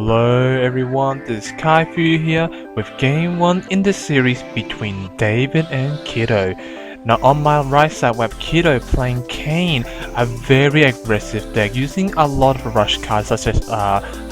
Hello everyone, this is Kaifu here with game 1 in the series between David and Kiddo. Now on my right side we have Kiddo playing Cain, a very aggressive deck using a lot of rush cards such as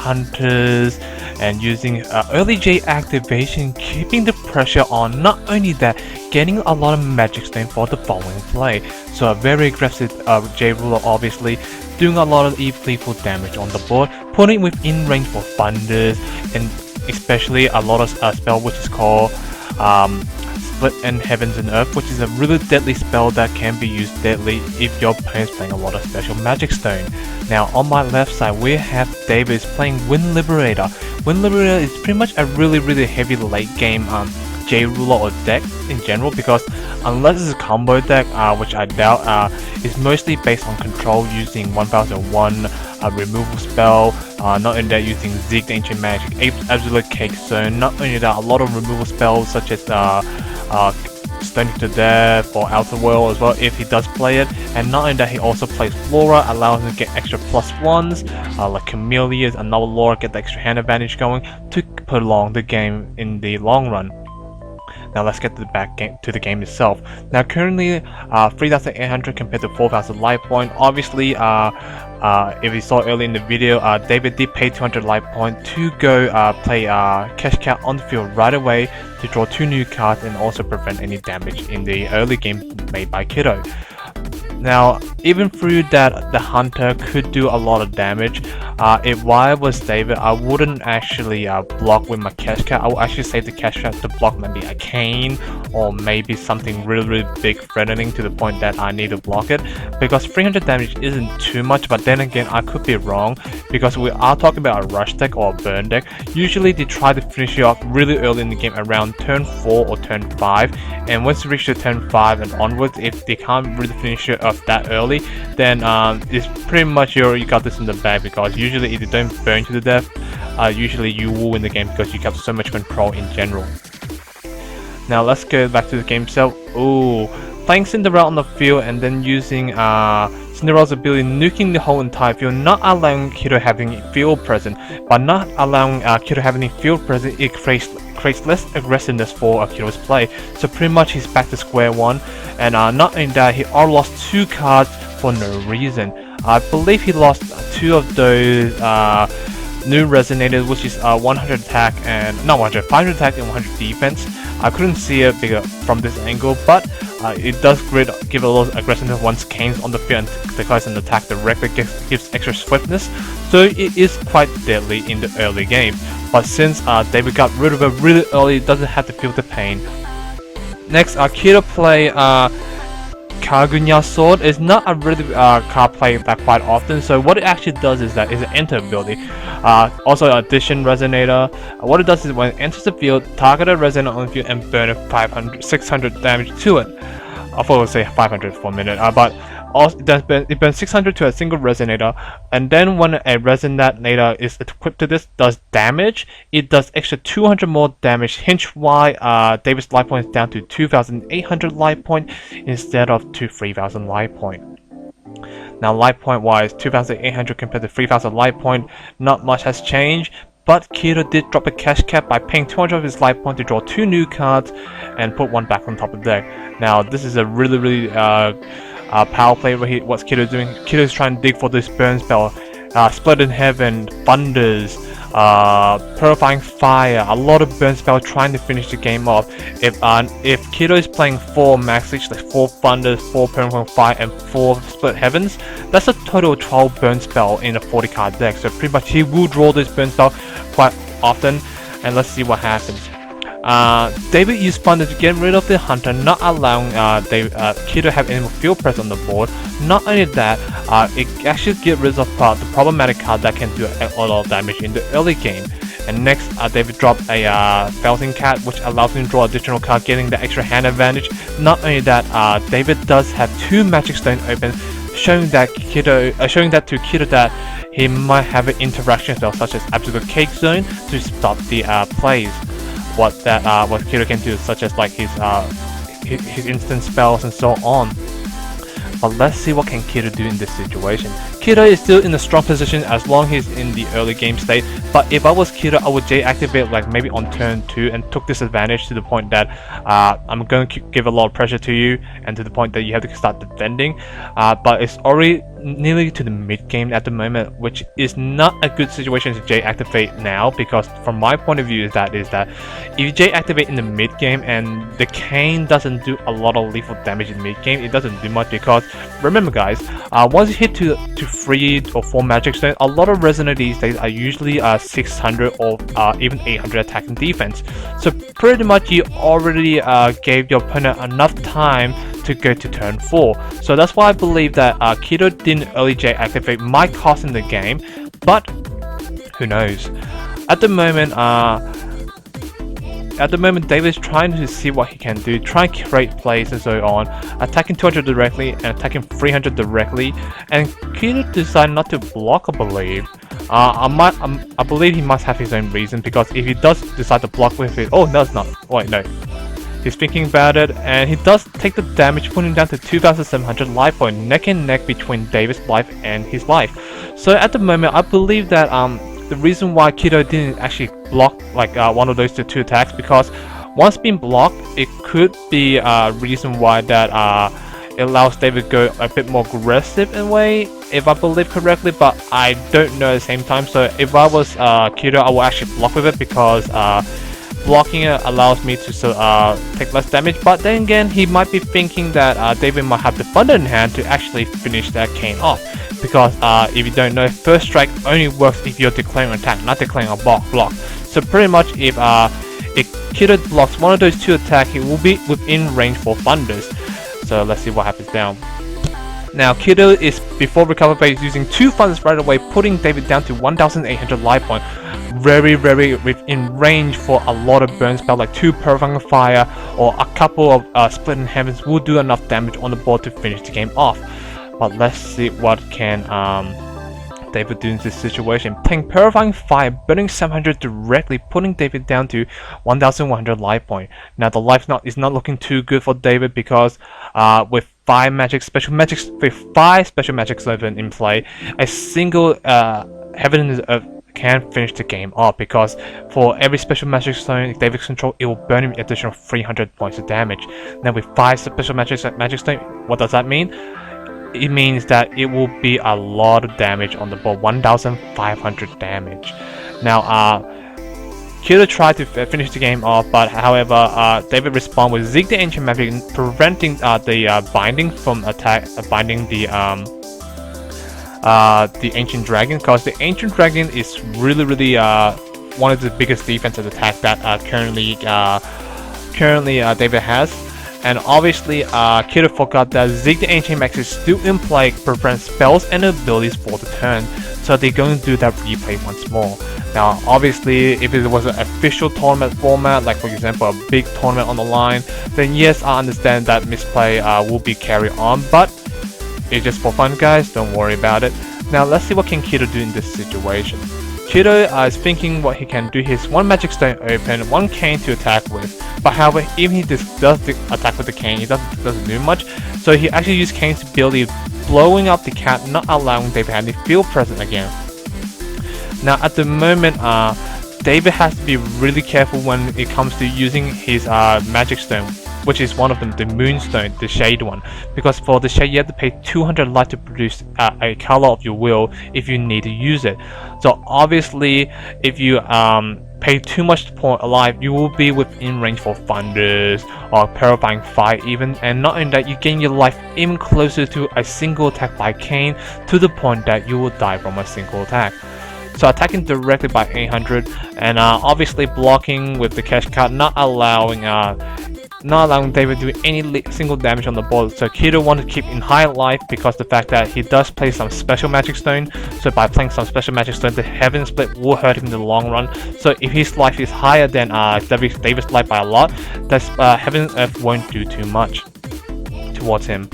Hunters and using early J activation, keeping the pressure on. Not only that, getting a lot of magic stone for the following play. So a very aggressive J ruler, obviously doing a lot of lethal damage on the board, putting within range for thunders, and especially a lot of spell which is called Split and Heavens and Earth, which is a really deadly spell that can be used deadly if your opponent's playing a lot of special magic stone. Now on my left side we have David playing Wind Liberator. Wind Liberator is pretty much a really heavy late game J ruler or deck in general, because unless it's a combo deck, which I doubt, it's mostly based on control using 1001 removal spell, not only that using Zeke the Ancient Magic, Absolute Cake Zone, not only that a lot of removal spells such as Stoning to Death or Outer World as well if he does play it, and not only that he also plays Flora, allowing him to get extra +1s, like Camellias, another Laura, get the extra hand advantage going to prolong the game in the long run. Now let's get to the game itself. Now currently 3,800 compared to 4,000 life point. Obviously, if you saw earlier in the video, David did pay 200 life point to go play Cash Cow on the field right away to draw 2 new cards and also prevent any damage in the early game made by Kiddo. Now, even through that, the Hunter could do a lot of damage. If I was David, I wouldn't actually block with my Cash Cow. I would actually save the Cash Cow to block maybe a Cain or maybe something really big threatening to the point that I need to block it, because 300 damage isn't too much. But then again, I could be wrong, because we are talking about a rush deck or a burn deck. Usually they try to finish you off really early in the game around turn 4 or turn 5, and once you reach the turn 5 and onwards, if they can't really finish it off that early, then it's pretty much you got this in the bag, because usually if you don't burn to the death, usually you will win the game because you got so much control in general. Now let's go back to the game itself. Ooh, playing Cinderella on the field and then using Cinderella's ability, nuking the whole entire field, not allowing Kiddo having field present. By not allowing Kiddo having field present, it creates less aggressiveness for Kiddo's play. So pretty much he's back to square one, and not only that, he already lost 2 cards for no reason. I believe he lost 2 of those new resonators, which is 100 attack and not 100, 500 attack and 100 defense. I couldn't see it from this angle, but it does give a little aggressiveness once Cain's on the field and declares an attack directly, gives extra swiftness, so it is quite deadly in the early game. But since David got rid of it really early, it doesn't have to feel the pain. Next, Kiddo play Kagunya Sword. Is not a really card play that quite often, so what it actually does is that it's an enter ability. Also addition resonator. What it does is when it enters the field, target a resonator on the field and burn 600 damage to it. I thought I would say 500 for a minute, but also it burns 600 to a single resonator, and then when a resonator is equipped to this does damage, it does extra 200 more damage, hence why David's life point is down to 2,800 life point instead of to 3,000 life point. Now life point wise, 2,800 compared to 3,000 life point, not much has changed, but Kiddo did drop a cash cap by paying 200 of his life point to draw 2 new cards and put 1 back on top of the deck. Now this is a really power play where what's Kiddo doing? Kiddo is trying to dig for this burn spell, Split in Heaven, Thunders, Purifying Fire, a lot of burn spell trying to finish the game off. If Kiddo is playing 4 max leech, like 4 Thunders, 4 Purifying Fire and 4 Split Heavens, that's a total of 12 burn spell in a 40 card deck, so pretty much he will draw this burn spell quite often, and let's see what happens. David used Thunder to get rid of the Hunter, not allowing Kiddo to have any more field press on the board. Not only that, it actually gets rid of the problematic card that can do a lot of damage in the early game. And next, David dropped a Felting Cat, which allows him to draw additional card, getting the extra hand advantage. Not only that, David does have 2 Magic Stone open, showing that to Kiddo that he might have an interaction spell such as Absolute Cake Zone to stop the plays. What Kiddo can do, such as like his instant spells and so on. But let's see what can Kiddo do in this situation. Kiddo is still in a strong position as long as he's in the early game state, but if I was Kiddo, I would J activate like maybe on turn 2 and took this advantage to the point that I'm going to give a lot of pressure to you and to the point that you have to start defending, but it's already nearly to the mid game at the moment, which is not a good situation to J activate now, because from my point of view is that if you J activate in the mid game and the Cain doesn't do a lot of lethal damage in mid game, it doesn't do much, because remember guys, once you hit to 3 or 4 magic stone, a lot of resident these days are usually 600 or even 800 attack and defense, so pretty much you already gave your opponent enough time to go to turn 4. So that's why I believe that Kiddo didn't early J activate might cost in the game, but who knows. At the moment David's trying to see what he can do, try and create plays and so on, attacking 200 directly and attacking 300 directly, and Kiddo decided not to block, I believe. I believe he must have his own reason, because if he does decide to block with it, oh no, it's not, wait no, he's thinking about it, and he does take the damage, putting down to 2,700 life point, neck and neck between David's life and his life. So at the moment I believe that the reason why Kiddo didn't actually block like one of those two attacks, because once being blocked, it could be a reason why that it allows David to go a bit more aggressive in a way, if I believe correctly, but I don't know at the same time. So if I was Kiddo, I will actually block with it, because blocking it allows me to take less damage. But then again, he might be thinking that David might have the thunder in hand to actually finish that Cain off, because if you don't know, first strike only works if you're declaring an attack, not declaring a block. So pretty much if Kiddo blocks one of those two attacks, he will be within range for thunders. So let's see what happens now. Now Kiddo is, before recover phase, using 2 thunders right away, putting David down to 1,800 life point. Very within range for a lot of burn spell, like 2 Purifying Fire or a couple of Splitting Heavens will do enough damage on the board to finish the game off. But let's see what can David do in this situation. Playing Purifying Fire, burning 700 directly, putting David down to 1,100 life point. Now the life is not looking too good for David, because with 5 special magic open in play, a single Heaven and Earth can finish the game off, because for every special magic stone David's control, it will burn him an additional 300 points of damage. Now with 5 special magic stone, what does that mean? It means that it will be a lot of damage on the board, 1,500 damage. Now Kiddo tried to finish the game off, but however David responded with Zig the Ancient Magic, preventing the binding from binding the Ancient Dragon, because the Ancient Dragon is really one of the biggest defensive attack that currently David has. And obviously Kiddo forgot that Zig the Ancient Magic is still in play, prevent spells and abilities for the turn, so they're going to do that replay once more. Now obviously if it was an official tournament format, like for example a big tournament on the line, then yes, I understand that misplay will be carried on, but it's just for fun guys, don't worry about it. Now let's see what can Kiddo do in this situation. Kiddo is thinking what he can do. His 1 magic stone open, 1 Cain to attack with, but however even he does attack with the Cain, he doesn't do much, so he actually used Cain's ability, blowing up the cat, not allowing David to have the field present again. Now at the moment David has to be really careful when it comes to using his magic stone, which is one of them, the Moonstone, the Shade one, because for the Shade you have to pay 200 life to produce a color of your will if you need to use it. So obviously if you pay too much point alive, you will be within range for thunders or Purifying Fire even, and not only that, you gain your life even closer to a single attack by Cain, to the point that you will die from a single attack. So attacking directly by 800, and obviously blocking with the cash card, not allowing David to do any single damage on the board. So Kiddo wanted to keep in high life, because the fact that he does play some special magic stone, so by playing some special magic stone, the Heaven Split will hurt him in the long run. So if his life is higher than David's life by a lot, that Heaven Earth won't do too much towards him.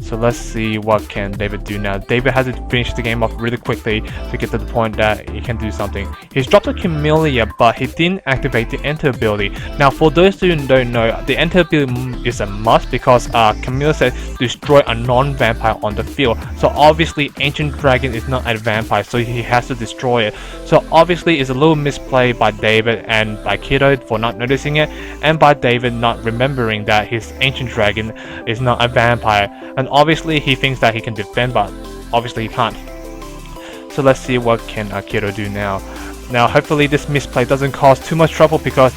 So So let's see what can David do now. David has to finish the game off really quickly to get to the point that he can do something. He's dropped a Camellia, but he didn't activate the Enter ability. Now for those who don't know, the Enter ability is a must because Camellia said destroy a non-vampire on the field. So obviously Ancient Dragon is not a vampire, so he has to destroy it. So obviously it's a little misplay by David and by Kiddo for not noticing it, and by David not remembering that his Ancient Dragon is not a vampire. And obviously he thinks that he can defend, but obviously he can't. So let's see what can Kiddo do now. Now hopefully this misplay doesn't cause too much trouble, because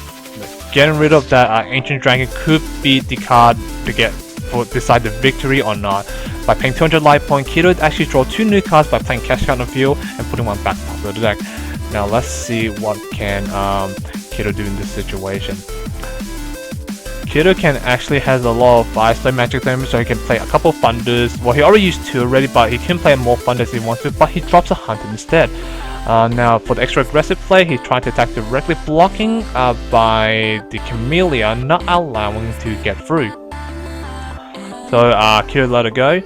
getting rid of that Ancient Dragon could be the card to decide the victory or not. By paying 200 life point, Kiddo actually draw 2 new cards by playing cash card on the field and putting one back top of the deck. Now let's see what can Kiddo do in this situation. Kiddo can actually has a lot of 5-star magic damage, so he can play a couple of Thunders. Well, he already used 2 already, but he can play more Thunders if he wants to, but he drops a Hunter instead. Now for the extra aggressive play, he tried to attack directly, blocking by the Camellia, not allowing to get through. So Kiddo let it go.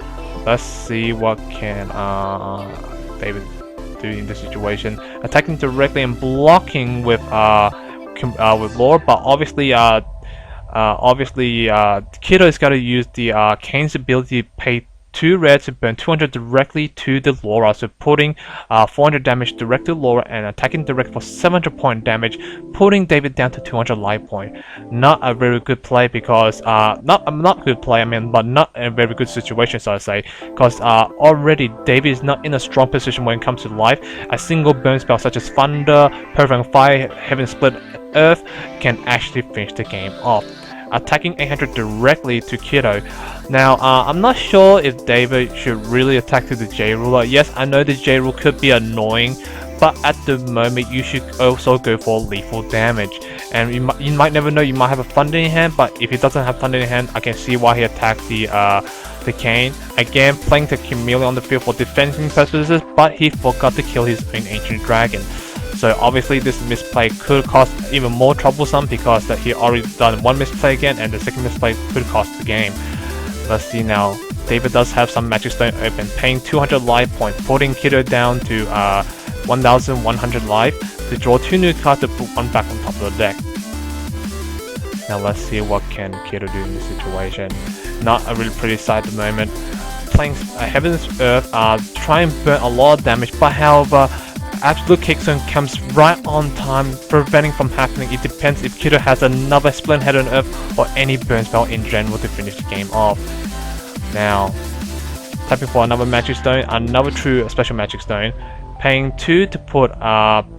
Let's see what can David do in this situation. Attacking directly and blocking with Laura, but obviously Kiddo is gotta use the Cain's ability to pay 2 red to burn 200 directly to the Laura, so putting 400 damage direct to Laura and attacking direct for 700 point damage, putting David down to 200 life point. Not a very good play, because not good play, I mean, but not a very good situation, so I say, because already David is not in a strong position when it comes to life. A single burn spell such as Thunder, Perfect Fire, Heaven Split Earth can actually finish the game off. Attacking 800 directly to Kiddo. Now, I'm not sure if David should really attack to the J Ruler. Yes, I know the J Rule could be annoying, but at the moment you should also go for lethal damage. And you might never know, you might have a Thunder in hand, but if he doesn't have Thunder in hand, I can see why he attacked the Cain. Again, playing the Camellia on the field for defending purposes, but he forgot to kill his own Ancient Dragon. So obviously this misplay could cause even more troublesome, because that he already done one misplay again, and the second misplay could cost the game. Let's see now. David does have some Magic Stone open, paying 200 life point, putting Kiddo down to 1100 life to draw 2 new cards to put one back on top of the deck. Now let's see what can Kiddo do in this situation. Not a really pretty sight at the moment. Playing Heaven's Earth, try and burn a lot of damage, but however, Absolute Kickstone comes right on time, preventing from happening. It depends if Kiddo has another Splendid Head on Earth or any burn spell in general to finish the game off. Now, tapping for another Magic Stone, another true special Magic Stone, paying 2 to put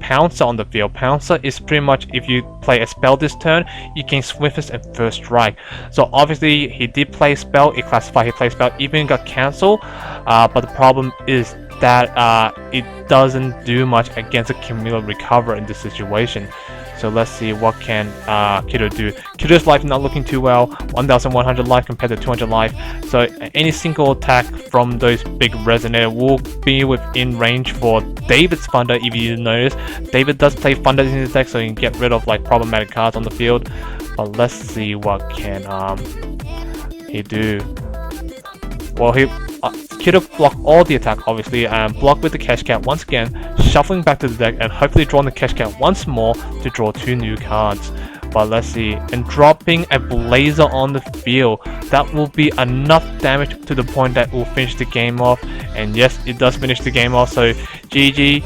Pouncer on the field. Pouncer is pretty much, if you play a spell this turn, you gain Swiftness and First Strike. So obviously he did play spell, it classified he played spell, even got cancelled, but the problem is that it doesn't do much against a Camellia Recover in this situation. So let's see what can Kiddo do. Kiddo's life not looking too well, 1100 life compared to 200 life. So any single attack from those big Resonator will be within range for David's Thunder. If you notice, David does play Thunder in his deck, so you can get rid of like problematic cards on the field. But let's see what can he do. Well, Kiddo blocked all the attack obviously, and blocked with the Cash Cat once again, shuffling back to the deck and hopefully drawing the Cash Cat once more to draw 2 new cards. But let's see, and dropping a Blazer on the field, that will be enough damage to the point that will finish the game off. And yes, it does finish the game off, so GG.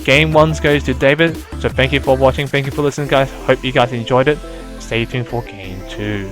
Game 1 goes to David. So thank you for watching, thank you for listening guys, hope you guys enjoyed it. Stay tuned for Game 2.